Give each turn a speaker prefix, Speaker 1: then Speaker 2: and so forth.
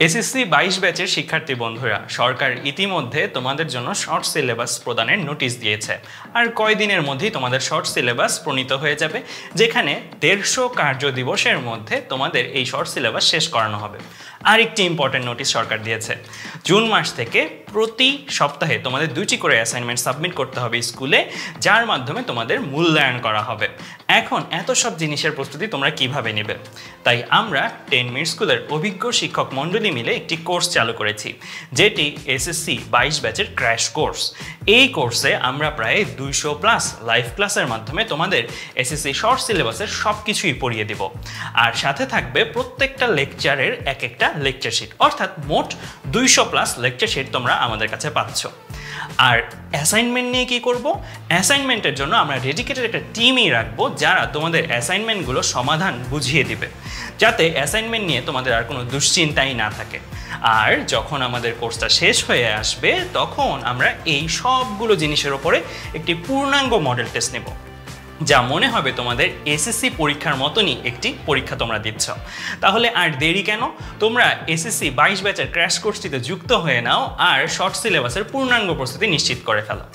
Speaker 1: SSC 22 ব্যাচের শিক্ষার্থী বন্ধুরা, সরকার ইতিমধ্যে তোমাদের জন্য শর্ট সিলেবাস প্রদানের নোটিশ দিয়েছে। আর কয়দিনের মধ্যেই তোমাদের শর্ট সিলেবাস প্রণীত হয়ে যাবে, যেখানে 150 কার্য দিবসের মধ্যে তোমাদের এই শর্ট সিলেবাস শেষ করানো হবে। আরেকটি ইম্পর্টেন্ট নোটিশ সরকার দিয়েছে, জুন মাস থেকে প্রতি সপ্তাহে তোমাদের 2টি করে অ্যাসাইনমেন্ট সাবমিট করতে হবে স্কুলে, যার মাধ্যমে তোমাদের মূল্যায়ন করা হবে। এখন এত সব জিনিসের প্রস্তুতি তোমরা কিভাবে নেবে? তাই আমরা 10 মিনিট স্কুলের অভিজ্ঞ শিক্ষক মণ্ডলী মিলে একটি কোর্স চালু করেছি, যেটি এসএসসি 22 ব্যাচের ক্র্যাশ কোর্স। এই কোর্সে আমরা প্রায় 200+ লাইভ ক্লাসের মাধ্যমে তোমাদের এসএসসি শর্ট সিলেবাসের সব কিছুই পড়িয়ে দেব। আর সাথে থাকবে প্রত্যেকটা লেকচারের এক একটা লেকচার শিট, অর্থাৎ মোট 200+ লেকচার শিট তোমরা আমাদের কাছে পাচ্ছ। আর অ্যাসাইনমেন্ট নিয়ে কি করব? অ্যাসাইনমেন্টের জন্য আমরা ডেডিকেটেড একটা টিমই রাখবো, যারা তোমাদের অ্যাসাইনমেন্টগুলো সমাধান বুঝিয়ে দিবে, যাতে অ্যাসাইনমেন্ট নিয়ে তোমাদের আর কোনো দুশ্চিন্তাই না থাকে। আর যখন আমাদের কোর্সটা শেষ হয়ে আসবে, তখন আমরা এই সবগুলো জিনিসের ওপরে একটি পূর্ণাঙ্গ মডেল টেস্ট নেব, যা মনে হবে তোমাদের এসএসসি পরীক্ষার মতনই একটি পরীক্ষা তোমরা দিচ্ছ। তাহলে আর দেরি কেন? তোমরা এসএসসি 22 ব্যাচের ক্র্যাশ কোর্সটিতে যুক্ত হয়ে নাও আর শর্ট সিলেবাসের পূর্ণাঙ্গ প্রস্তুতি নিশ্চিত করে ফেলো।